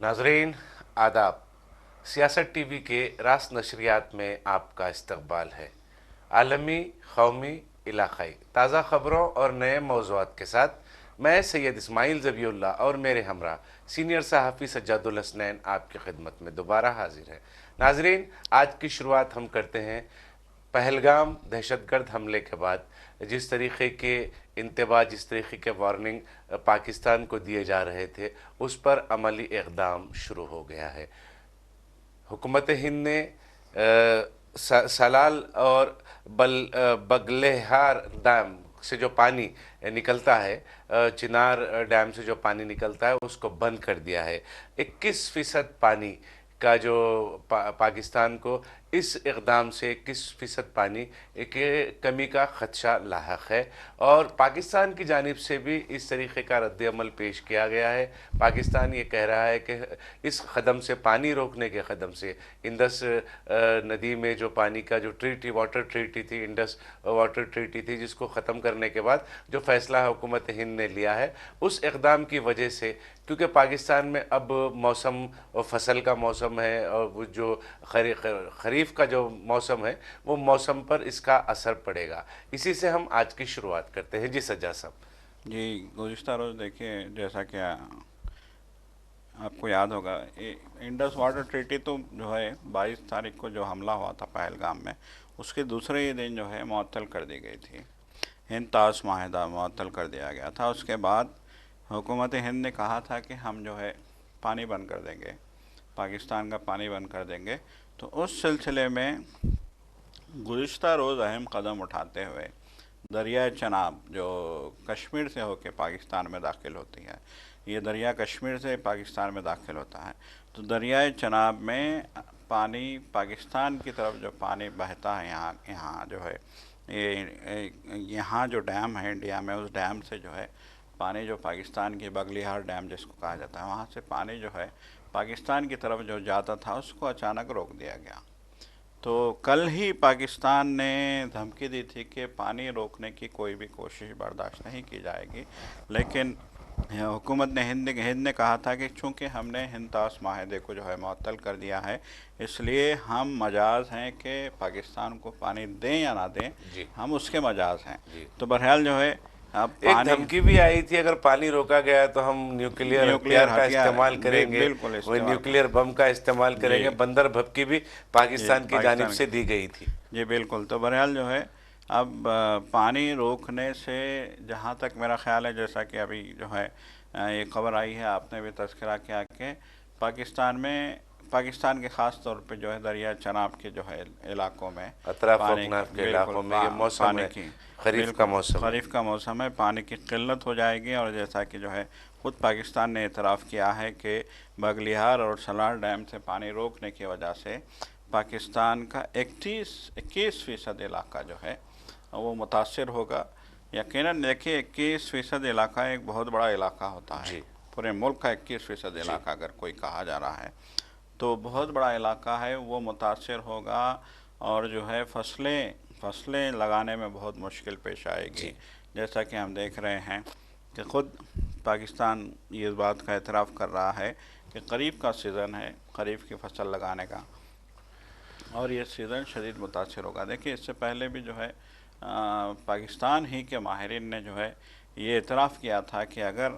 नाजरीन आदाब। सियासत टीवी के रास नशरियात में आपका इस्तकबाल है। आलमी, कौमी, इलाकाई ताज़ा ख़बरों और नए मौज़ूआत के साथ मैं सैयद इस्माइल ज़बीउल्लाह और मेरे हमरा सीनियर सहाफ़ी सज्जादुल हसनैन आपकी खिदमत में दोबारा हाजिर है। नाजरीन, आज की शुरुआत हम करते हैं पहलगाम दहशतगर्द हमले के बाद जिस तरीके के इंतबा, जिस तरीके के वार्निंग पाकिस्तान को दिए जा रहे थे, उस पर अमली इक़दाम शुरू हो गया है। हुकूमत हिंद ने सलाल और बगलेहार डैम से जो पानी निकलता है, चिनार डैम से जो पानी निकलता है, उसको बंद कर दिया है। 21% पानी का जो पाकिस्तान को इस इक़दाम से 21% पानी के कमी का ख़दशा लाहक है और पाकिस्तान की जानिब से भी इस तरीक़े का रद्द-ए-अमल पेश किया गया है। पाकिस्तान ये कह रहा है कि इस कदम से, पानी रोकने के कदम से, इंडस नदी में जो पानी का जो ट्रीटी, वाटर ट्रीटी थी, इंडस वाटर ट्रीटी थी, जिसको ख़त्म करने के बाद जो फ़ैसला हुकूमत हिंद ने लिया है, उस इक़दाम की वजह से, क्योंकि पाकिस्तान में अब मौसम फसल का मौसम है और वो जो खरीफ का जो मौसम है, वो मौसम पर इसका असर पड़ेगा। इसी से हम आज की शुरुआत करते हैं। जी सज्जा साहब। जी, गुज़िश्ता रोज़ देखिए, जैसा कि आपको याद होगा, इंडस वाटर ट्रीटी तो जो है 22 तारीख को जो हमला हुआ था पहलगाम में, उसके दूसरे ही दिन जो है मुअत्तल कर दी गई थी। हिंद ताश माहिदा मुअत्तल कर दिया गया था। उसके बाद हुकूमत हिंद ने कहा था कि हम जो है पानी बंद कर देंगे, पाकिस्तान का पानी बंद कर देंगे। तो उस सिलसिले में गुज़िश्ता रोज़ अहम कदम उठाते हुए दरियाए चनाब, जो कश्मीर से होकर पाकिस्तान में दाखिल होती है, ये दरिया कश्मीर से पाकिस्तान में दाखिल होता है, तो दरियाए चनाब में पानी पाकिस्तान की तरफ जो पानी बहता है, यहाँ यहाँ जो है यहाँ जो डैम है इंडिया में, उस डैम से जो है पानी, जो पाकिस्तान की बगलिहार डैम जिसको कहा जाता है, वहाँ से पानी जो है पाकिस्तान की तरफ जो जाता था, उसको अचानक रोक दिया गया। तो कल ही पाकिस्तान ने धमकी दी थी कि पानी रोकने की कोई भी कोशिश बर्दाश्त नहीं की जाएगी, लेकिन हुकूमत ने हिंद ने कहा था कि चूँकि हमने हिंद ताश माहिदे को जो है मुअत्तल कर दिया है, इसलिए हम मजाज हैं कि पाकिस्तान को पानी दें या ना दें, जी हम उसके मजाज हैं। जी। तो बहरहाल जो है अब एक पानी, धमकी भी आई थी, अगर पानी रोका गया तो हम न्यूक्लियर न्यूक्लियर हथियार का हथियार इस्तेमाल करेंगे, बिल्कुल वही इस्तेमाल कर, न्यूक्लियर बम का इस्तेमाल जी करेंगे। बंदर भपकी भी जी पाकिस्तान की जानिब पाकिस्तान, से दी गई थी। जी बिल्कुल। तो बहरहाल जो है अब पानी रोकने से, जहाँ तक मेरा ख्याल है, जैसा कि अभी जो है ये खबर आई है, आपने भी तज़किरा किया कि पाकिस्तान के ख़ास तौर पे जो है दरिया चनाब के जो है इलाक़ों में अतराफ पानी, अकनाफ के बिल्कुल इलाकों में ये मौसम पानी है, की, खरीफ का बिल्कुल मौसम है। खरीफ का मौसम है, पानी की किल्लत हो जाएगी। और जैसा कि जो है ख़ुद पाकिस्तान ने इतराफ़ किया है कि बगलिहार और सलार डैम से पानी रोकने की वजह से पाकिस्तान का 21% इलाका जो है वो मुतासर होगा। यकीनन देखिए, 21% इलाका एक बहुत बड़ा इलाका होता है। जी पूरे मुल्क का 21% जी। इलाका अगर कोई कहा जा रहा है, तो बहुत बड़ा इलाका है, वो मुतासर होगा। और जो है फसलें लगाने में बहुत मुश्किल पेश आएगी। जी जैसा कि हम देख रहे हैं कि ख़ुद पाकिस्तान ये इस बात का एतराफ़ कर रहा है कि ख़रीफ़ का सीज़न है, ख़रीफ़ की फसल लगाने का, और ये सीज़न शदीद मुतासर होगा। देखिए, इससे पहले भी जो है पाकिस्तान ही के माहिरीन ने जो है ये इतराफ़ किया था कि अगर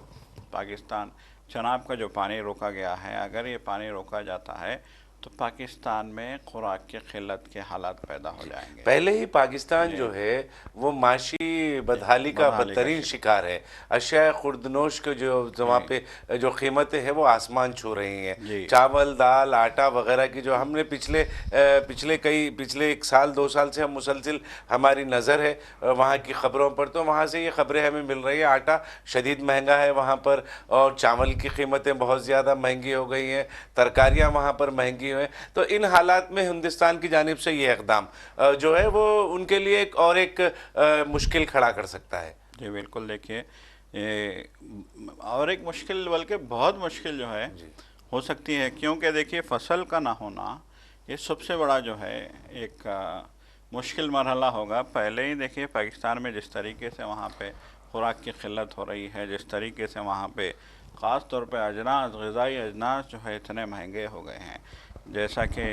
पाकिस्तान चनाब का जो पानी रोका गया है, अगर ये पानी रोका जाता है तो पाकिस्तान में खुराक की किल्लत के हालात पैदा हो जाएंगे। पहले ही पाकिस्तान जी जो है वो माशी बदहाली का बदहाली का बदतरीन शिकार है। अशिया खुर्दनोश के जो वहाँ जी पे जो कीमतें हैं वो आसमान छू रही हैं। जी चावल, दाल, आटा वगैरह की जो हमने पिछले 1 साल 2 साल से हम मुसलसिल हमारी नज़र है वहाँ की ख़बरों पर, तो वहाँ से ये ख़बरें हमें मिल रही हैं। आटा शदीद महंगा है वहाँ पर और चावल की कीमतें बहुत ज़्यादा महंगी हो गई हैं, तरकारियाँ वहाँ पर महंगी हैं। तो इन हालात में हिंदुस्तान की जानिब से ये इक़दाम जो है वो उनके लिए एक मुश्किल खड़ा कर सकता है। जी बिल्कुल। देखिए, ये और एक मुश्किल, बल्कि बहुत मुश्किल जो है जी हो सकती है, क्योंकि देखिए फसल का ना होना ये सबसे बड़ा जो है एक मुश्किल मरहला होगा। पहले ही देखिए पाकिस्तान में जिस तरीके से वहाँ पे खुराक की किल्लत हो रही है, जिस तरीके से वहाँ पे ख़ास तौर पे अजनास, ग़िज़ाई अजनास जो है इतने महंगे हो गए हैं। जैसा कि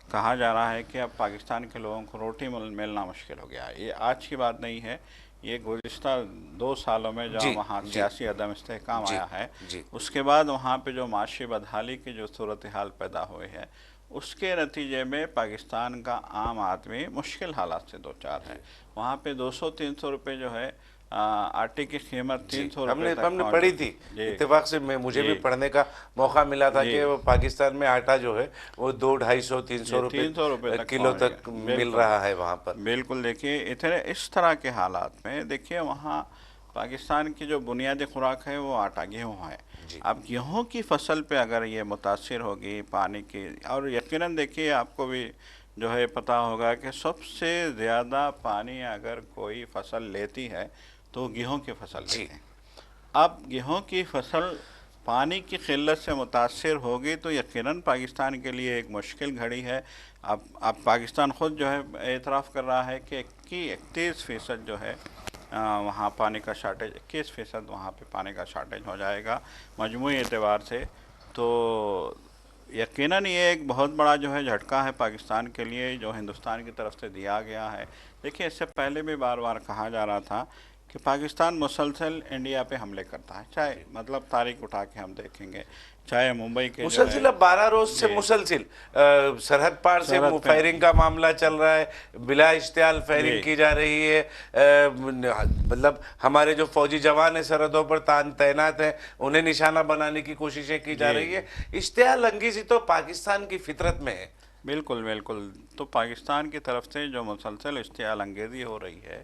कहा जा रहा है कि अब पाकिस्तान के लोगों को रोटी मिलना मुश्किल हो गया है। ये आज की बात नहीं है, ये गुज़िश्ता 2 सालों में जी जहाँ वहाँ जी सियासी अदम इस्तेहकाम जी आया है, जी उसके बाद वहाँ पे जो माशी बदहाली की जो सूरत हाल पैदा हुई है, उसके नतीजे में पाकिस्तान का आम आदमी मुश्किल हालात से दो चार है। वहाँ पे 200-300 रुपये जो है आटे की कीमत जी 300 रुपये हमने तक हमने पहुँच पढ़ी चुकी। थी। जी इत्तेफाक से मैं मुझे भी जी पढ़ने का मौका मिला था जी कि वो पाकिस्तान में आटा जो है वो 200-250-300 जी रुपये 300 रुपये तक किलो पहुँच तक गया। मिल बिल्कुल रहा है वहाँ पर। बिल्कुल। देखिए इतने इस तरह के हालात में देखिए वहाँ पाकिस्तान की जो बुनियादी खुराक है वो आटा गेहूँ है। जी अब गेहूँ की फसल पे अगर ये मुतासिर होगी पानी की, और यकीनन देखिए आपको भी जो है पता होगा कि सबसे ज़्यादा पानी अगर कोई फसल लेती है तो गेहूँ की फसल जी लेते हैं। अब गेहूं की फसल पानी की किल्लत से मुतासिर होगी तो यकीनन पाकिस्तान के लिए एक मुश्किल घड़ी है। अब पाकिस्तान ख़ुद जो है एतराफ़ कर रहा है कि 31% जो है वहाँ पानी का शार्टेज, 21% वहाँ पे पानी का शार्टेज हो जाएगा मजमूई एतबार से। तो यकीनन ये एक बहुत बड़ा जो है झटका है पाकिस्तान के लिए, जो हिंदुस्तान की तरफ से दिया गया है। देखिए इससे पहले भी बार बार कहा जा रहा था कि पाकिस्तान मुसलसल इंडिया पे हमले करता है, चाहे मतलब तारीख उठा के हम देखेंगे, चाहे मुंबई के जो है मुसलसिल अब 12 रोज से जी मुसलसिल सरहद पार से सरहद पे फायरिंग का मामला चल रहा है, बिला इश्तियाल फायरिंग जी की जा रही है। मतलब हमारे जो फौजी जवान है सरहदों पर तैनात हैं, उन्हें निशाना बनाने की कोशिशें की जा जी रही है। इश्तियाल अंगेज़ी तो पाकिस्तान की फितरत में है। बिल्कुल बिल्कुल। तो पाकिस्तान की तरफ से जो मुसलसल इश्तियाल अंगेज़ी हो रही है,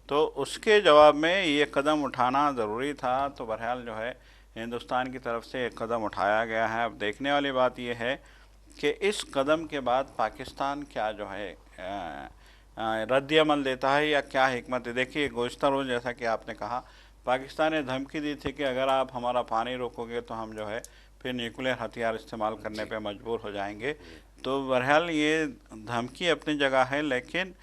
तो उसके जवाब में ये कदम उठाना ज़रूरी था। तो बहरहाल जो है हिंदुस्तान की तरफ से एक कदम उठाया गया है। अब देखने वाली बात यह है कि इस कदम के बाद पाकिस्तान क्या जो है रद्द-ए-अमल देता है या क्या हिकमत है। देखिए गुज़िश्ता रोज़ जैसा कि आपने कहा, पाकिस्तान ने धमकी दी थी कि अगर आप हमारा पानी रोकोगे तो हम जो है फिर न्यूक्लियर हथियार इस्तेमाल करने पे मजबूर हो जाएंगे। तो बहरहाल ये धमकी अपनी जगह है, लेकिन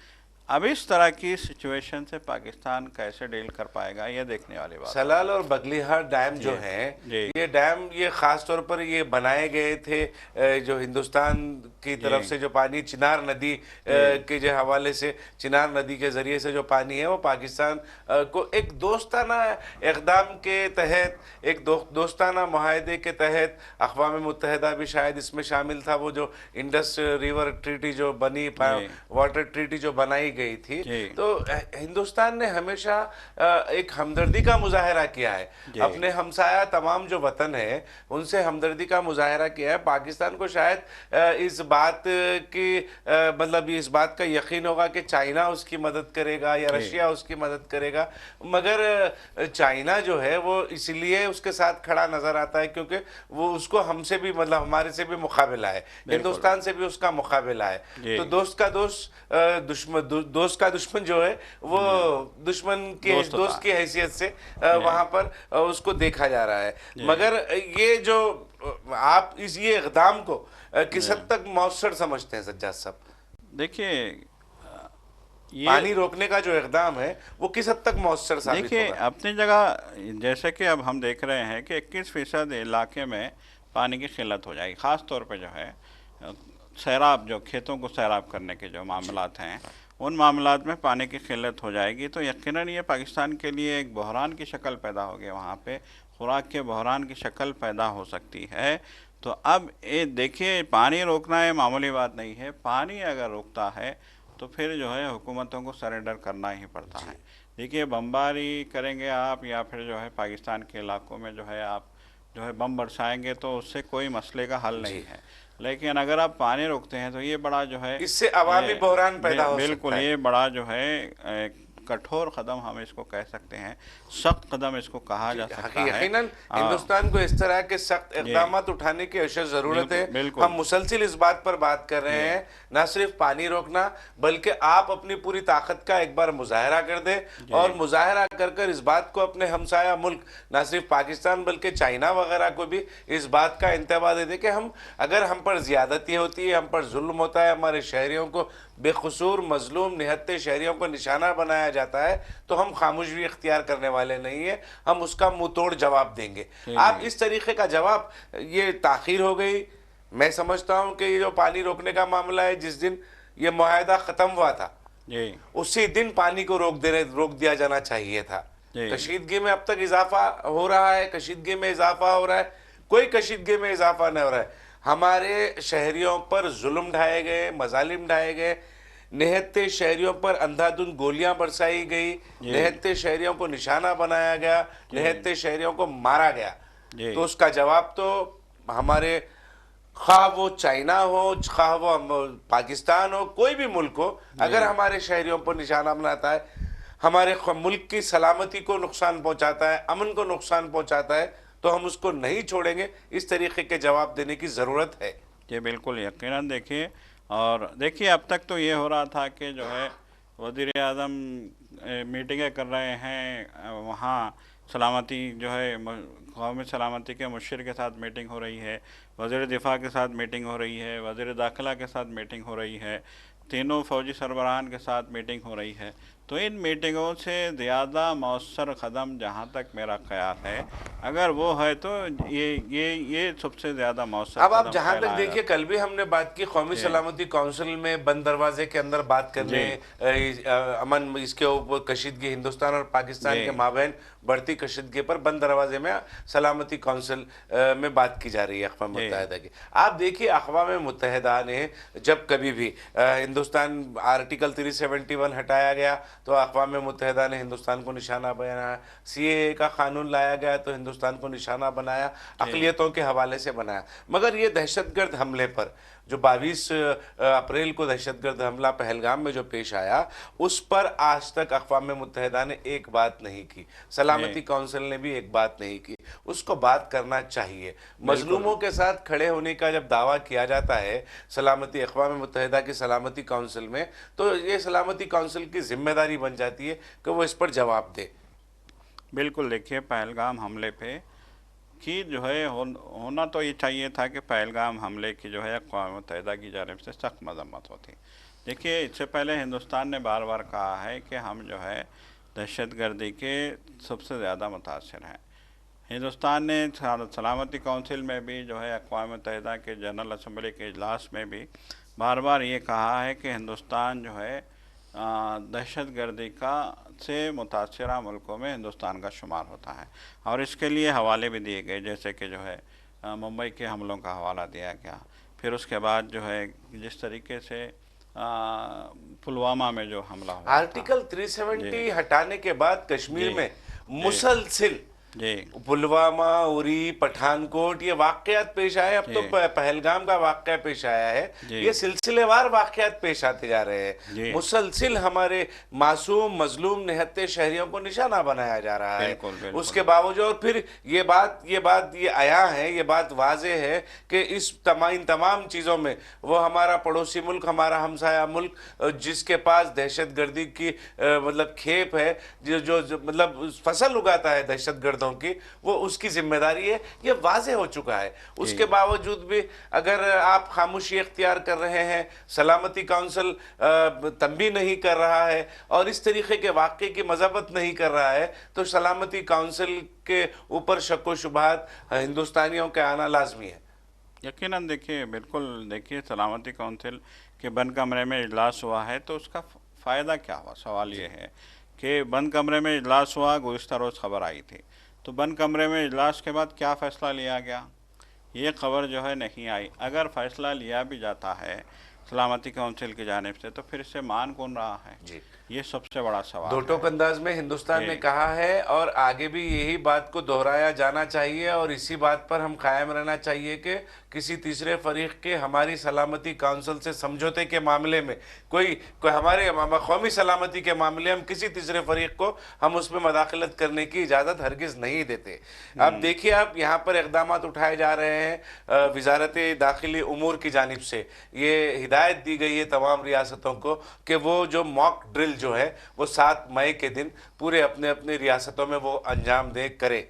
अब इस तरह की सिचुएशन से पाकिस्तान कैसे डील कर पाएगा ये देखने वाली बात सलाल होगी। और बगलिहार डैम जो जी हैं, जी ये डैम ये ख़ास तौर पर ये बनाए गए थे जो हिंदुस्तान की तरफ जी से जो पानी चिनार नदी जी के जो हवाले से, चिनार नदी के ज़रिए से जो पानी है वो पाकिस्तान को एक दोस्ताना इक़दाम के तहत, एक दोस्ताना मुआहदे के तहत, अक़वाम मुत्तहिदा भी शायद इसमें शामिल था, वो जो इंडस रिवर ट्रीटी जो बनी, जी वाटर ट्रीटी जो बनाई गई थी। जी तो हिंदुस्तान ने हमेशा एक हमदर्दी का मुजाहरा किया है, जी अपने हमसाया तमाम जो वतन है उनसे हमदर्दी का मुजाहरा किया है। पाकिस्तान को शायद इस बात की मतलब इस बात का यकीन होगा कि चाइना उसकी मदद करेगा या जी रशिया उसकी मदद करेगा, मगर चाइना जो है वो इसलिए उसके साथ खड़ा नजर आता है क्योंकि वो उसको हमसे भी मतलब हमारे से भी मुकाबला है, बिल्कुल हिंदुस्तान से भी उसका मुकाबला है। जी तो दोस्त का दोस्त दोस्त का दुश्मन जो है वो दुश्मन के दोस्त होता दोस्त की है। हैसियत से जी वहां पर उसको देखा जा रहा है। जी मगर ये जो आप ये इक़दाम को किस जी हद तक मौसर समझते हैं सज्जाद साहब? देखिए ये पानी रोकने का जो इक़दाम है वो किस हद तक मौसर साबित देखिए होगा? अपनी जगह जैसे कि अब हम देख रहे हैं कि 21% इलाके में पानी की किल्लत हो जाएगी। ख़ास तौर पे जो है अ, सैराब, जो खेतों को सैराब करने के जो मामलात हैं, उन मामलात में पानी की किल्लत हो जाएगी। तो यकीनन ये पाकिस्तान के लिए एक बहरान की शक्ल पैदा होगी, वहाँ पे खुराक के बहरान की शक्ल पैदा हो सकती है। तो अब ये देखिए पानी रोकना ये मामूली बात नहीं है। पानी अगर रुकता है तो फिर जो है हुकूमतों को सरेंडर करना ही पड़ता है। देखिए बमबारी करेंगे आप या फिर जो है पाकिस्तान के इलाकों में जो है आप जो है बम बरसाएंगे तो उससे कोई मसले का हल नहीं है। लेकिन अगर आप पानी रोकते हैं तो ये बड़ा जो है इससे अवामी बहरान पैदा हो बिल्कुल सकता है। ये बड़ा जो है कठोर कदम हम इसको कह सकते हैं, सख्त कदम इसको कहा जा सकता है। यकीनन हिंदुस्तान को इस तरह के सख्त इक़दाम उठाने की अशद ज़रूरत है। बिल्कुल हम मुसलसिल इस बात पर बात कर रहे हैं, ना सिर्फ पानी रोकना बल्कि आप अपनी पूरी ताकत का एक बार मुजाहरा कर दें और मुजाहरा कर कर इस बात को अपने हमसाया मुल्क ना सिर्फ पाकिस्तान बल्कि चाइना वगैरह को भी इस बात का इंतबा दे दें कि हम अगर हम पर ज़्यादती होती है, हम पर जुल्म होता है, हमारे शहरियों को बेकसूर मजलूम निहत्ते शहरियों को निशाना बनाया जाता है तो हम खामोशी इख्तियार करने वाले नहीं है, हम उसका मुंह तोड़ जवाब देंगे। जी आप जी इस तरीके का जवाब, ये ताखीर हो गई। मैं समझता हूं कि ये जो पानी रोकने का मामला है, जिस दिन ये मुआहदा खत्म हुआ था जी उसी दिन पानी को रोक दिया जाना चाहिए था। जी कशीदगी में अब तक इजाफा हो रहा है, कशीदगी में इजाफा हो रहा है, कोई कशीदगी में इजाफा नहीं हो रहा है। हमारे शहरियों पर जुल्म ढाए गए, मजालिम ढाए गए, निहत्ते शहरियों पर अंधाधुंध गोलियां बरसाई गई, जी निहत्ते शहरियों को निशाना बनाया गया, जी निहत्ते शहरियों को मारा गया। जी तो उसका जवाब तो हमारे, खा वो चाइना हो, खा वो पाकिस्तान हो, कोई भी मुल्क हो, अगर हमारे शहरियों पर निशाना बनाता है, हमारे मुल्क की सलामती को नुकसान पहुंचाता है, अमन को नुकसान पहुंचाता है, तो हम उसको नहीं छोड़ेंगे। इस तरीके के जवाब देने की ज़रूरत है। जी बिल्कुल यकीनन। देखिए, और देखिए अब तक तो ये हो रहा था कि जो है वज़ीर आज़म मीटिंगें कर रहे हैं, वहाँ सलामती जो है कौमी सलामती के मुशीर के साथ मीटिंग हो रही है, वज़ीर दिफा के साथ मीटिंग हो रही है, वज़ीर दाखिला के साथ मीटिंग हो रही है, तीनों फ़ौजी सरबराहान के साथ मीटिंग हो रही है। तो इन मीटिंगों से ज़्यादा मौसर कदम, जहाँ तक मेरा ख्याल है, अगर वो है तो ये सबसे ज़्यादा मौसर अब आप कदम जहां तक कहलाएगा। देखिए, कल भी हमने बात की कौमी जी सलामती काउंसिल में बंद दरवाजे के अंदर बात करने, जी अमन इसके ऊपर कशीदगी हिंदुस्तान और पाकिस्तान के जी माबैन बढ़ती कशीदगी पर बंद दरवाजे में सलामती काउंसिल में बात की जा रही है अक़वाम जी मुत्तहिदा की। आप देखिए, अक़वाम मुत्तहिदा ने जब कभी भी हिंदुस्तान आर्टिकल 371 हटाया गया तो अक़वाम मुत्तहिदा ने हिंदुस्तान को निशाना बनाया, CAA का कानून लाया गया तो हिंदुस्तान को निशाना बनाया, जी अक़लियतों के हवाले से बनाया। मगर ये दहशतगर्द हमले पर जो 22 अप्रैल को दहशतगर्द हमला पहलगाम में जो पेश आया, उस पर आज तक अक़वाम मुत्तहिदा ने एक बात नहीं की, सलामती जी काउंसिल ने भी एक बात नहीं की। उसको बात करना चाहिए। बिल्कुल मजलूमों के साथ खड़े होने का जब दावा किया जाता है सलामती अक़वाम मुत्तहिदा की सलामती काउंसिल में, तो ये सलामती काउंसिल की जिम्मेदारी बन जाती है कि वो इस पर जवाब दे। बिल्कुल। देखिए, पहलगाम हमले पे कि जो है होना तो ये चाहिए था कि पहलगाम हमले की जो है अक़वाम मुत्तहिदा की जानिब से सख्त मज़म्मत होती। देखिए, इससे पहले हिंदुस्तान ने बार बार कहा है कि हम जो है दहशतगर्दी के सबसे ज़्यादा मुतासिर हैं। हिंदुस्तान ने सलामती काउंसिल में भी जो है अक़वाम मुत्तहिदा के जनरल असम्बली के इजलास में भी बार बार ये कहा है कि हिंदुस्तान जो है दहशतगर्दी का से मुतासरा मुल्कों में हिंदुस्तान का शुमार होता है, और इसके लिए हवाले भी दिए गए, जैसे कि जो है मुंबई के हमलों का हवाला दिया गया। फिर उसके बाद जो है जिस तरीके से पुलवामा में जो हमला हुआ था। आर्टिकल जी 370 हटाने के बाद जी कश्मीर में जी मुसलसिल जी पुलवामा, उरी, पठानकोट ये वाकयात पेश आए। अब तो जी पहलगाम का वाकया पेश आया है। जी ये सिलसिलेवार वाकयात पेश आते जा रहे हैं। जी मुसलसिल हमारे मासूम मजलूम निहत्ते शहरियों को निशाना बनाया जा रहा है। बिल्कुल बिल्कुल उसके बावजूद और फिर ये आया है, ये बात वाजे है कि इन तमाम चीज़ों में वो हमारा पड़ोसी मुल्क, हमारा हमसाया मुल्क, जिसके पास दहशतगर्दी की मतलब खेप है, जो मतलब फसल उगाता है दहशतगर्दों की, वो उसकी जिम्मेदारी है। ये वाजे हो चुका है। उसके जी बावजूद भी अगर आप खामोशी इख्तियार कर रहे हैं, सलामती काउंसिल तंबी नहीं कर रहा है और इस तरीके के वाक़े की मज़म्मत नहीं कर रहा है, तो सलामती काउंसिल के ऊपर शक व शुबहात हिंदुस्तानियों के आना लाजमी है। यकीनन। देखिए, बिल्कुल। देखिए, सलामती काउंसिल के बंद कमरे में इजलास हुआ है तो उसका फ़ायदा क्या हुआ? सवाल ये है कि बंद कमरे में इजलास हुआ, गुज़िश्ता रोज़ खबर आई थी, तो बंद कमरे में इजलास के बाद क्या फ़ैसला लिया गया, ये खबर जो है नहीं आई। अगर फ़ैसला लिया भी जाता है सलामती काउंसिल की जानिब से, तो फिर इसे मान कौन रहा है? जी, ये सबसे बड़ा सवाल दो है। टोक अंदाज में हिंदुस्तान ने जी कहा है और आगे भी यही बात को दोहराया जाना चाहिए और इसी बात पर हम कायम रहना चाहिए कि किसी तीसरे फरीक के हमारी सलामती काउंसिल से समझौते के मामले में कोई हमारे कौमी सलामती के मामले हम किसी तीसरे फरीक को हम उसमें मदाखलत करने की इजाज़त हरगिज़ नहीं देते। अब देखिए, आप यहाँ पर इक़दामात उठाए जा रहे हैं वज़ारत दाखिली उमूर की जानिब से। ये हिदायत दी गई है तमाम रियासतों को कि वो जो मॉक ड्रिल जो है वो 7 मई के दिन पूरे अपने अपने रियासतों में वो अंजाम दे करें।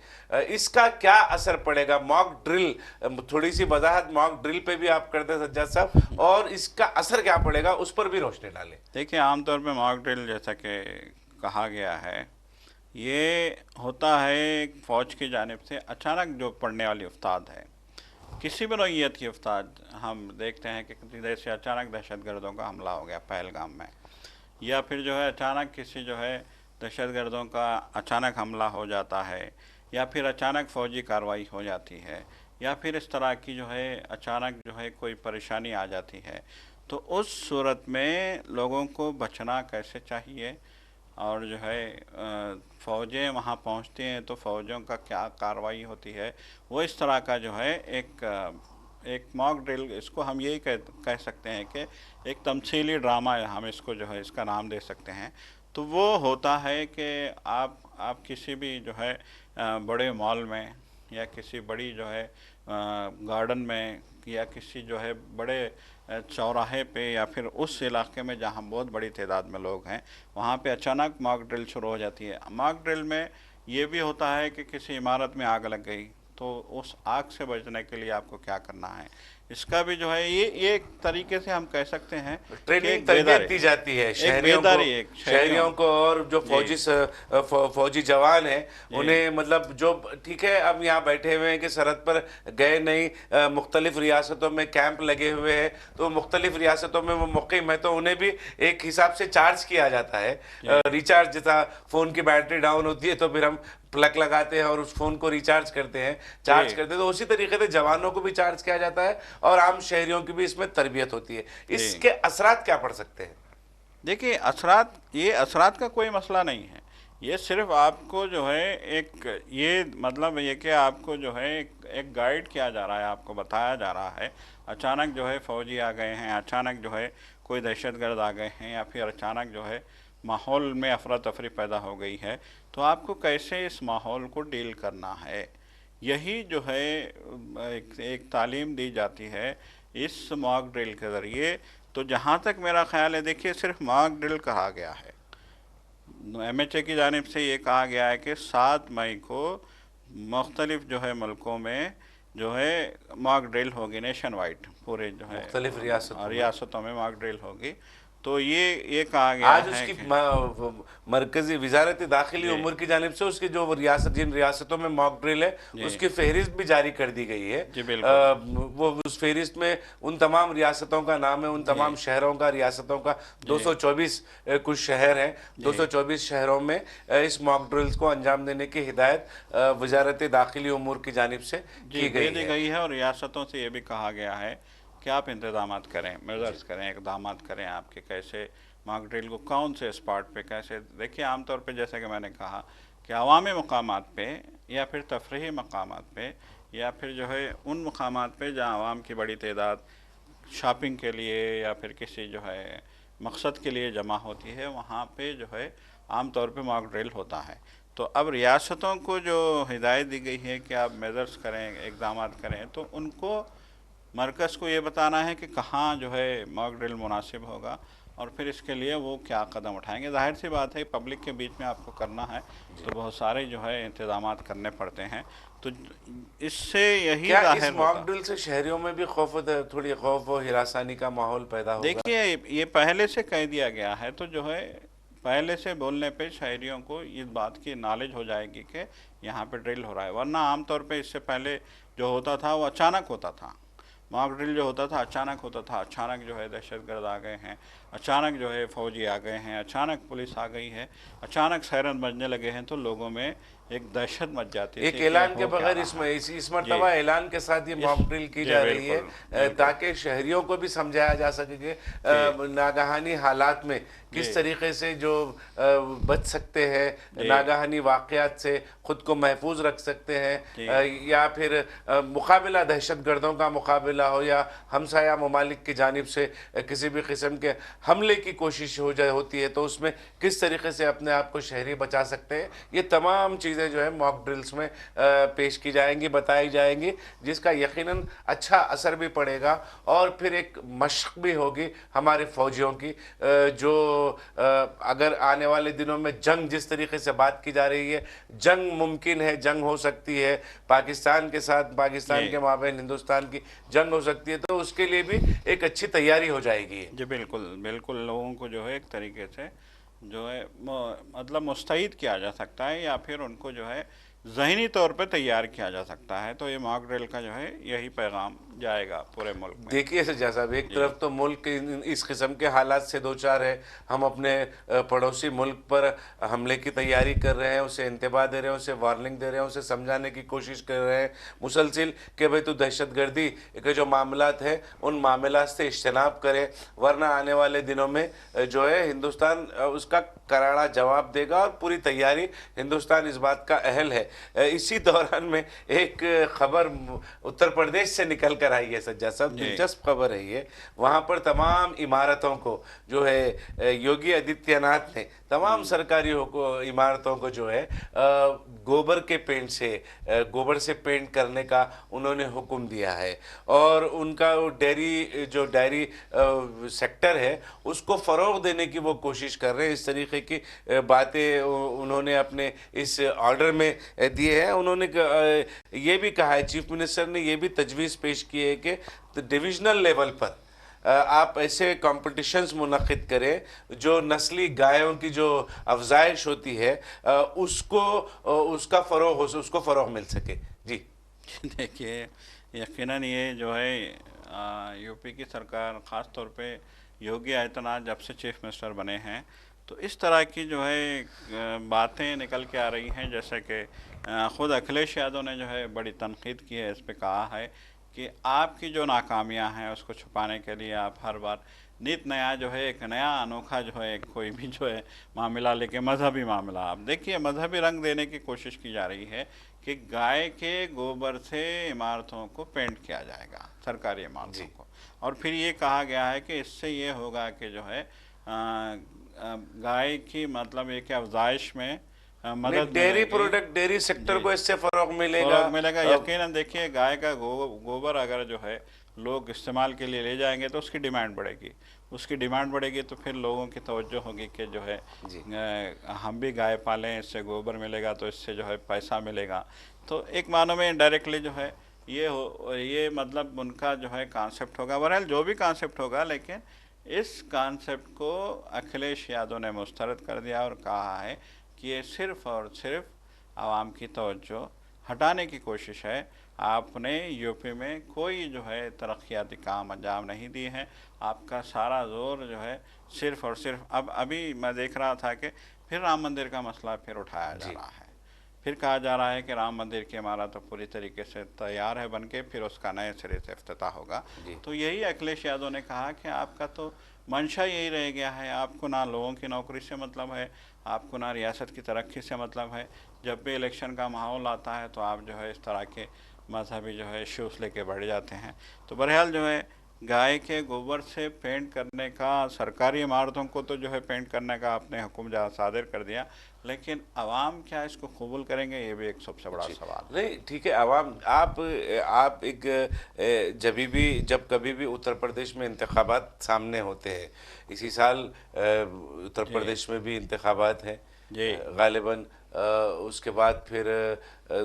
इसका क्या असर पड़ेगा मॉक ड्रिल, थोड़ी सी वजाहत मॉक ड्रिल पे भी आप करते हैं सज्जाद साहब, और इसका असर क्या पड़ेगा उस पर भी रोशनी डालें। देखिए, आमतौर पे मॉक ड्रिल जैसा कि कहा गया है, ये होता है एक फ़ौज की जानिब से अचानक जो पड़ने वाली उस्ताद है, किसी भी नौइयत की उस्ताद। हम देखते हैं कि किसी देश से अचानक दहशतगर्दों का हमला हो गया पहलगाम में, या फिर जो है अचानक किसी जो है दहशतगर्दों का अचानक हमला हो जाता है, या फिर अचानक फ़ौजी कार्रवाई हो जाती है, या फिर इस तरह की जो है अचानक जो है कोई परेशानी आ जाती है। तो उस सूरत में लोगों को बचना कैसे चाहिए, और जो है फ़ौजें वहाँ पहुँचती हैं तो फ़ौजों का क्या कार्रवाई होती है, वो इस तरह का जो है एक मॉक ड्रिल, इसको हम यही कह सकते हैं कि एक तमसीली ड्रामा, हम इसको जो है इसका नाम दे सकते हैं। तो वो होता है कि आप किसी भी जो है बड़े मॉल में, या किसी बड़ी जो है गार्डन में, या किसी जो है बड़े चौराहे पे, या फिर उस इलाके में जहाँ बहुत बड़ी तादाद में लोग हैं, वहाँ पे अचानक मॉक ड्रिल शुरू हो जाती है। मॉक ड्रिल में ये भी होता है कि किसी इमारत में आग लग गई, तो उस आग से बचने के लिए आपको क्या करना है, इसका भी जो है ये एक तरीके से हम कह सकते हैं ट्रेनिंग तरबियत दी जाती है शहरियों को, और जो फौजी जवान हैं उन्हें, मतलब जो ठीक है अब यहाँ बैठे हुए हैं कि सरहद पर गए नहीं, मुख्तलिफ रियासतों में कैंप लगे हुए हैं, तो मुख्तलिफ रियासतों में वो मुक़िम है, तो उन्हें भी एक हिसाब से चार्ज किया जाता है। रिचार्ज, जैसा फ़ोन की बैटरी डाउन होती है तो फिर हम प्लग लगाते हैं और उस फोन को रिचार्ज करते हैं, तो उसी तरीके से जवानों को भी चार्ज किया जाता है और आम शहरियों की भी इसमें तरबियत होती है। इसके असरात क्या पड़ सकते हैं? देखिए, असरात का कोई मसला नहीं है, ये सिर्फ आपको जो है ये मतलब ये कि आपको जो है एक गाइड किया जा रहा है, आपको बताया जा रहा है। अचानक जो है फ़ौजी आ गए हैं, अचानक जो है कोई दहशतगर्द आ गए हैं, या फिर अचानक जो है माहौल में अफरा तफरी पैदा हो गई है, तो आपको कैसे इस माहौल को डील करना है, यही जो है एक तालीम दी जाती है इस मॉक ड्रिल के ज़रिए। तो जहाँ तक मेरा ख्याल है, देखिए, सिर्फ मॉक ड्रिल कहा गया है, MHA की जानिब से ये कहा गया है कि 7 मई को मुख्तलिफ जो है मुल्कों में जो है मॉक ड्रिल होगी, नेशन वाइड, पूरे जो है मुख्तलिफ रियासतों में मॉक ड्रिल होगी। तो ये कहा गया आज है उसकी मरकजी वजारत दाखिली उमूर की जानिब से उसकी जो जिन रियासतों में मॉक ड्रिल है उसकी फहरिस्त भी जारी कर दी गई है। वो उस फहरिस्त में उन तमाम रियासतों का नाम है, उन तमाम शहरों का, रियासतों का 224 कुछ शहर हैं, 224 शहरों में इस मॉक ड्रिल्स को अंजाम देने की हिदायत वजारत दाखिली उमूर की जानिब से की गई है। और रियासतों से ये भी कहा गया है कि आप इंतजाम करें, मेजर्स करें, इक़दाम करें आपके, कैसे मॉक ड्रिल को कौन से स्पॉट पे कैसे। देखिए, आमतौर पे जैसे कि मैंने कहा कि अवामी मकामात पे, या फिर तफरीही मकामात पे, या फिर जो है उन मकामात पे जहाँ आवाम की बड़ी तादाद शॉपिंग के लिए या फिर किसी जो है मकसद के लिए जमा होती है, वहाँ पे जो है आम तौर पे मॉक ड्रिल होता है। तो अब रियासतों को जो हिदायत दी गई है कि आप मेजर्स करें, इक़दाम करें, तो उनको मरकज़ को ये बताना है कि कहाँ जो है मॉक ड्रिल मुनासिब होगा, और फिर इसके लिए वो क्या कदम उठाएंगे। जाहिर सी बात है, पब्लिक के बीच में आपको करना है तो बहुत सारे जो है इंतजाम करने पड़ते हैं। तो इससे यही जाहिर इस मॉक ड्रिल से शहरियों में भी थोड़ी खौफ और हिरासानी का माहौल पैदा होगा? देखिए, ये पहले से कह दिया गया है, तो जो है पहले से बोलने पे शहरियों को इस बात की नॉलेज हो जाएगी कि यहाँ पे ड्रिल हो रहा है। वरना आमतौर पे इससे पहले जो होता था वो अचानक होता था, मॉक ड्रिल जो होता था अचानक होता था। अचानक जो है दहशतगर्द आ गए हैं, अचानक जो है फ़ौजी आ गए हैं, अचानक पुलिस आ गई है, अचानक सायरन बजने लगे हैं, तो लोगों में एक दहशत मच जाती है। एक ऐलान के बगैर इस मरतबा ऐलान के साथ ये मॉक ड्रिल की जा रही है ताकि शहरियों को भी समझाया जा सके कि नागहानी हालात में किस तरीके से जो बच सकते हैं, नागहानी वाक़यात से ख़ुद को महफूज रख सकते हैं, या फिर मुकाबला दहशतगर्दों का मुकाबला हो, या हमसाया ममालिक की जानिब से किसी भी किस्म के हमले की कोशिश होती है तो उसमें किस तरीके से अपने आप को शहरी बचा सकते हैं। ये तमाम चीज़ चीज़ें जो है मॉक ड्रिल्स में पेश की जाएंगी, बताई जाएंगी, जिसका यकीनन अच्छा असर भी पड़ेगा और फिर एक मशक भी होगी हमारे फौजियों की, जो अगर आने वाले दिनों में जंग, जिस तरीके से बात की जा रही है, जंग मुमकिन है, जंग हो सकती है पाकिस्तान के साथ, पाकिस्तान के जी माबेन हिंदुस्तान की जंग हो सकती है, तो उसके लिए भी एक अच्छी तैयारी हो जाएगी। जी बिल्कुल बिल्कुल, लोगों को जो है एक तरीके से जो है मतलब मुस्तैद किया जा सकता है या फिर उनको जो है ज़हनी तौर पे तैयार किया जा सकता है। तो ये मॉक ड्रिल का जो है यही पैगाम जाएगा पूरे मुल्क में। देखिए सज्जा साहब, एक जी तरफ तो मुल्क इस किस्म के हालात से दो चार है, हम अपने पड़ोसी मुल्क पर हमले की तैयारी कर रहे हैं, उसे इंतबा दे रहे हैं, उसे वार्निंग दे रहे हैं, उसे समझाने की कोशिश कर रहे हैं मुसलसिल कि भाई तू दहशतगर्दी के जो मामलात हैं उन मामलात से इज्तनाब करे, वरना आने वाले दिनों में जो है हिंदुस्तान उसका करारा जवाब देगा और पूरी तैयारी हिंदुस्तान इस बात का अहल है। इसी दौरान में एक खबर उत्तर प्रदेश से निकल कर आई है सज्जा साहब, जी दिलचस्प खबर है ये। वहाँ पर तमाम इमारतों को जो है योगी आदित्यनाथ ने तमाम सरकारी इमारतों को जो है गोबर के पेंट से गोबर से पेंट करने का उन्होंने हुक्म दिया है और उनका डेयरी जो डायरी सेक्टर है उसको फ़रोग देने की वो कोशिश कर रहे हैं। इस तरीके की बातें उन्होंने अपने इस ऑर्डर में दिए हैं। उन्होंने ये भी कहा है, चीफ मिनिस्टर ने ये भी तजवीज़ पेश की है कि डिविजनल लेवल पर आप ऐसे कॉम्पिटिशन्स मुनक़िद करें जो नस्ली गायों की जो अफजाइश होती है उसको उसका फ़रोग हो, उसको फ़रोग मिल सके। जी देखिए, यकीनन ये जो है यूपी की सरकार ख़ास तौर पे योगी आदित्यनाथ जब से चीफ मिनिस्टर बने हैं तो इस तरह की जो है बातें निकल के आ रही हैं। जैसे कि ख़ुद अखिलेश यादव ने जो है बड़ी तनकीद की है, इस पे कहा है कि आपकी जो नाकामियां हैं उसको छुपाने के लिए आप हर बार नित नया जो है एक नया अनोखा जो है कोई भी जो है मामला लेके, मजहबी मामला, आप देखिए मजहबी रंग देने की कोशिश की जा रही है कि गाय के गोबर से इमारतों को पेंट किया जाएगा, सरकारी इमारतों जी को। और फिर ये कहा गया है कि इससे ये होगा कि जो है गाय की मतलब एक अफजाइश में नहीं, मदद डेयरी मिलेगी। प्रोडक्ट, डेयरी सेक्टर जी को इससे फ़रोग मिलेगा। फ़रोग मिलेगा यकीनन। देखिए, गाय का गोबर अगर जो है लोग इस्तेमाल के लिए ले जाएंगे तो उसकी डिमांड बढ़ेगी, उसकी डिमांड बढ़ेगी तो फिर लोगों की तवज्जो होगी कि जो है जी हम भी गाय पालें, इससे गोबर मिलेगा तो इससे जो है पैसा मिलेगा। तो एक मानो में इनडायरेक्टली जो है ये मतलब उनका जो है कॉन्सेप्ट होगा। बहरहाल जो भी कॉन्सेप्ट होगा, लेकिन इस कॉन्सेप्ट को अखिलेश यादव ने मुस्तरद कर दिया और कहा है कि ये सिर्फ़ और सिर्फ आवाम की तवज्जो हटाने की कोशिश है। आपने यूपी में कोई जो है तरक्याती काम अंजाम नहीं दिए हैं, आपका सारा जोर जो है सिर्फ़ और सिर्फ अब अभी मैं देख रहा था कि फिर राम मंदिर का मसला फिर उठाया जा जी रहा है। फिर कहा जा रहा है कि राम मंदिर की इमारत तो पूरी तरीके से तैयार है बनके, फिर उसका नए सिरे से इफ्तिताह होगा। जी तो यही अखिलेश यादव ने कहा कि आपका तो मंशा यही रह गया है, आपको ना लोगों की नौकरी से मतलब है, आपको ना रियासत की तरक्की से मतलब है। जब भी इलेक्शन का माहौल आता है तो आप जो है इस तरह के मजहबी जो है इश्यूज़ लेके बढ़ जाते हैं। तो बहरहाल जो है गाय के गोबर से पेंट करने का, सरकारी इमारतों को तो जो है पेंट करने का आपने हुक्म सादिर कर दिया, लेकिन अवाम क्या इसको कबूल करेंगे, ये भी एक सबसे बड़ा सवाल है। नहीं, ठीक है, आवाम आप एक जब कभी भी उत्तर प्रदेश में इंतखाबात सामने होते हैं, इसी साल उत्तर जी प्रदेश में भी इंतखाबात हैं जी गालिबन, उसके बाद फिर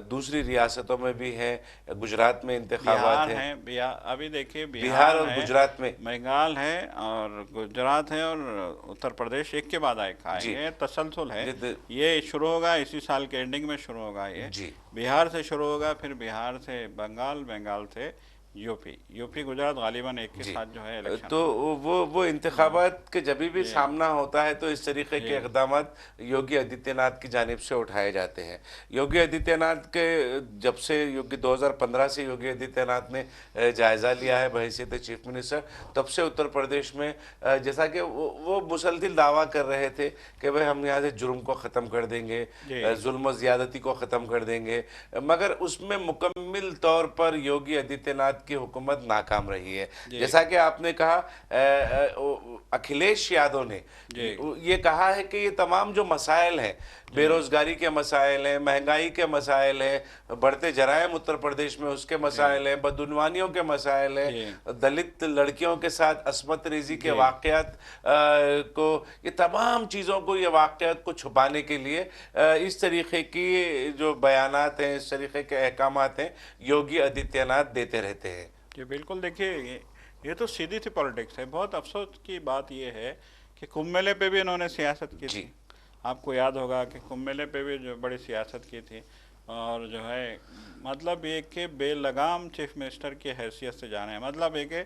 दूसरी रियासतों में भी हैं, गुजरात में इंतखाबात बिहार हैं। है, बिहार अभी देखिए, बिहार बिहार और है, गुजरात में बंगाल है और गुजरात है और उत्तर प्रदेश एक के बाद एक जी आएंगे, तसलसल है। जिद ये शुरू होगा इसी साल के एंडिंग में शुरू होगा। ये जी बिहार से शुरू होगा, फिर बिहार से बंगाल, बंगाल से यूपी, यूपी गुजरात गालिबन एक के जी साथ जो है इलेक्शन तो होगा। वो इंतखाबात के जब भी जी सामना होता है तो इस तरीके जी के इक़दामात योगी आदित्यनाथ की जानिब से उठाए जाते हैं। योगी आदित्यनाथ के जब से 2015 से योगी आदित्यनाथ ने जायज़ा लिया है बहैसियत चीफ मिनिस्टर, तब से उत्तर प्रदेश में जैसा कि वो मुसलसल दावा कर रहे थे कि भाई हम यहाँ से जुर्म को ख़त्म कर देंगे, जी जुल्म ज़्यादती को ख़त्म कर देंगे, मगर उसमें मुकम्मल तौर पर योगी आदित्यनाथ आदित्यनाथ की हुकूमत नाकाम रही है। जी जैसा कि आपने कहा, अखिलेश यादव ने जी ये कहा है कि ये तमाम जो मसाइल हैं, जी बेरोजगारी के मसाइल हैं, महंगाई के मसाइल हैं, बढ़ते जराइम उत्तर प्रदेश में उसके जी मसाइल हैं, बदउनवानियों के मसाइल हैं, जी दलित लड़कियों के साथ अस्मत रेजी के जी वाक़यात को, ये तमाम चीज़ों को, ये वाक़यात को छुपाने के लिए इस तरीके की जो बयानात हैं, इस तरीके के अहकामात हैं, योगी आदित्यनाथ देते रहते हैं। जी बिल्कुल। देखिए ये तो सीधी सी पॉलिटिक्स है। बहुत अफसोस की बात ये है कि कुंभ मेले पे भी इन्होंने सियासत की जी थी। आपको याद होगा कि कुंभ मेले पे भी जो बड़ी सियासत की थी, और जो है मतलब ये कि बेलगाम चीफ मिनिस्टर की हैसियत से जाने हैं। मतलब ये कि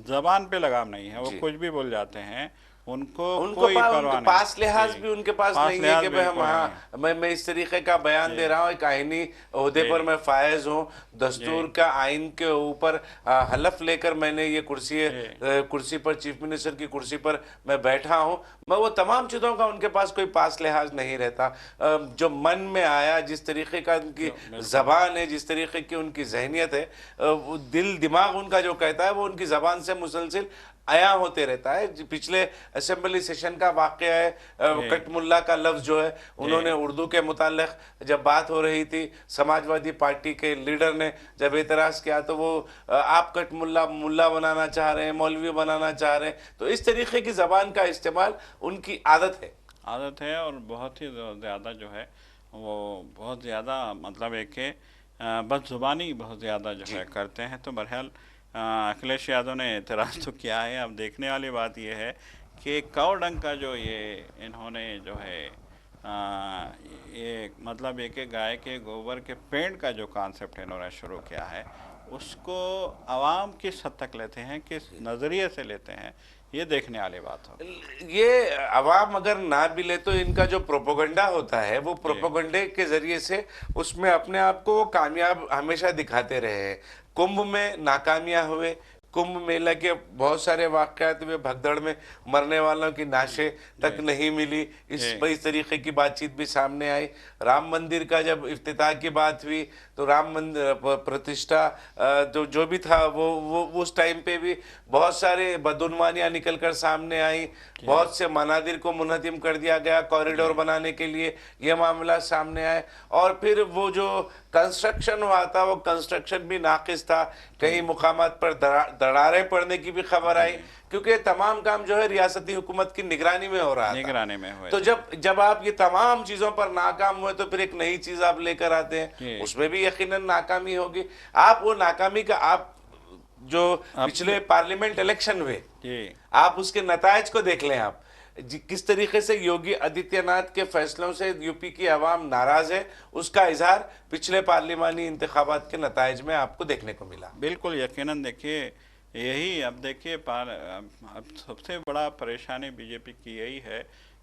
जबान पे लगाम नहीं है, वो जी कुछ भी बोल जाते हैं, उनको उनको कोई उनके परवाह नहीं। पास लिहाज जी, भी उनके पास पास नहीं है लिहाज कि भाई हम, बिल्कुल नहीं है। हाँ, मैं इस तरीके का बयान दे जी रहा हूँ, एक आईनी ओहदे जी पर मैं फायज हूँ, दस्तूर जी का आइन के ऊपर हलफ लेकर मैंने ये जी कुर्सी पर, चीफ मिनिस्टर की कुर्सी पर मैं बैठा हूँ। मैं वो तमाम चीज़ों का उनके पास कोई पास लिहाज नहीं रहता। जो मन में आया, जिस तरीके का उनकी जो बिल्कुल जबान है, जिस तरीके की उनकी जहनियत है, वो दिल दिमाग उनका जो कहता है वो उनकी जबान से मुसलसिल आया होते रहता है। पिछले असेंबली सेशन का वाकया है, जी कटमुल्ला का लफ्ज़ जो है, जी उन्होंने उर्दू के मुताल्लिक़ जब बात हो रही थी, समाजवादी पार्टी के लीडर ने जब एतराज़ किया तो वो आप कटमुल्ला मुल्ला बनाना चाह रहे हैं, मौलवी बनाना चाह रहे हैं। तो इस तरीके की ज़बान का इस्तेमाल उनकी आदत है। आदत है, और बहुत ही ज़्यादा जो है वो बहुत ज़्यादा मतलब एक कि बदज़ुबानी बहुत ज़्यादा जो जी है करते हैं। तो बहरहाल अखिलेश यादव ने एतराज़ तो किया है। अब देखने वाली बात यह है कि कावडंग का जो ये इन्होंने जो है ये मतलब एक गाय के गोबर के पेंट का जो कॉन्सेप्ट इन्होंने शुरू किया है, उसको आवाम किस हद तक लेते हैं, किस नज़रिए से लेते हैं, ये देखने वाली बात होगी। ये अवाम अगर ना भी ले तो इनका जो प्रोपोगंडा होता है, वो जी प्रोपोगंडे के जरिए से उसमें अपने आप को वो कामयाब हमेशा दिखाते रहे हैं। कुंभ में नाकामियां हुए, कुंभ मेला के बहुत सारे वाकयात हुए, भगदड़ में मरने वालों की नाशें तक जी नहीं मिली, जी इस तरीके की बातचीत भी सामने आई। राम मंदिर का जब इफ्तिताह की बात हुई तो राम मंदिर प्रतिष्ठा जो जो भी था वो उस टाइम पे भी बहुत सारे बदउनवानियां निकल कर सामने आई, जी बहुत से मनादिर को मुनहदिम कर दिया गया कॉरिडोर जी बनाने के लिए, ये मामला सामने आए। और फिर वो जो कंस्ट्रक्शन हुआ था, वो कंस्ट्रक्शन भी नाकिस था, कई मुकामात पर दरारें पड़ने की भी खबर आई, जी क्योंकि ये तमाम काम जो है रियासती हुकूमत की निगरानी में हो रहा था। निगरानी में हुए तो थे। जब जब आप ये तमाम चीज़ों पर नाकाम हुए तो फिर एक नई चीज़ आप लेकर आते हैं, जी उसमें भी यकीनन नाकामी होगी। आप वो नाकामी का, आप जो आप पिछले पार्लियामेंट इलेक्शन हुए, जी आप उसके नतायज को देख लें। आप किस तरीके से योगी आदित्यनाथ के फैसलों से यूपी की आवाम नाराज है, उसका इजहार पिछले पार्लिमानी इंतखाबात के नतायज में आपको देखने को मिला। बिल्कुल यकीनन। देखिए यही अब देखिए अब सबसे बड़ा परेशानी बीजेपी की यही है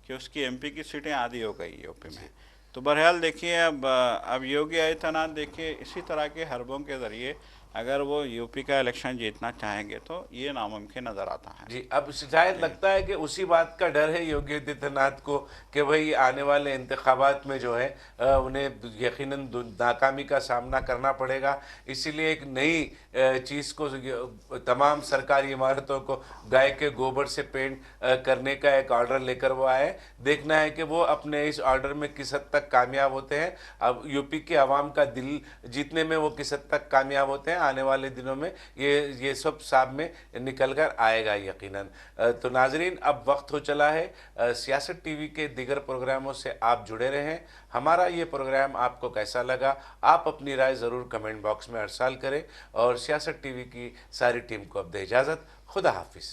कि उसकी एमपी की सीटें आधी हो गई यूपी में। तो बहरहाल देखिए अब योगी आदित्यनाथ देखिए इसी तरह के हरबों के ज़रिए अगर वो यूपी का इलेक्शन जीतना चाहेंगे तो ये नामुमकिन नज़र आता है। जी, अब शायद लगता है कि उसी बात का डर है योगी आदित्यनाथ को कि भाई आने वाले इंतखाबात में जो है उन्हें यकीनन नाकामी का सामना करना पड़ेगा। इसीलिए एक नई चीज़ को, तमाम सरकारी इमारतों को गाय के गोबर से पेंट करने का एक ऑर्डर लेकर वो आए। देखना है कि वो अपने इस ऑर्डर में किस हद तक कामयाब होते हैं। अब यूपी के आवाम का दिल जीतने में वो किस हद तक कामयाब होते हैं, आने वाले दिनों में ये सब साब में निकल कर आएगा यकीनन। तो नाजरीन, अब वक्त हो चला है सियासत टीवी के दीगर प्रोग्रामों से आप जुड़े रहें। हमारा ये प्रोग्राम आपको कैसा लगा, आप अपनी राय ज़रूर कमेंट बॉक्स में अरसाल करें। और सियासत टीवी की सारी टीम को अब दे इजाज़त। खुदा हाफिज़।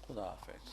खुदा हाफिज़।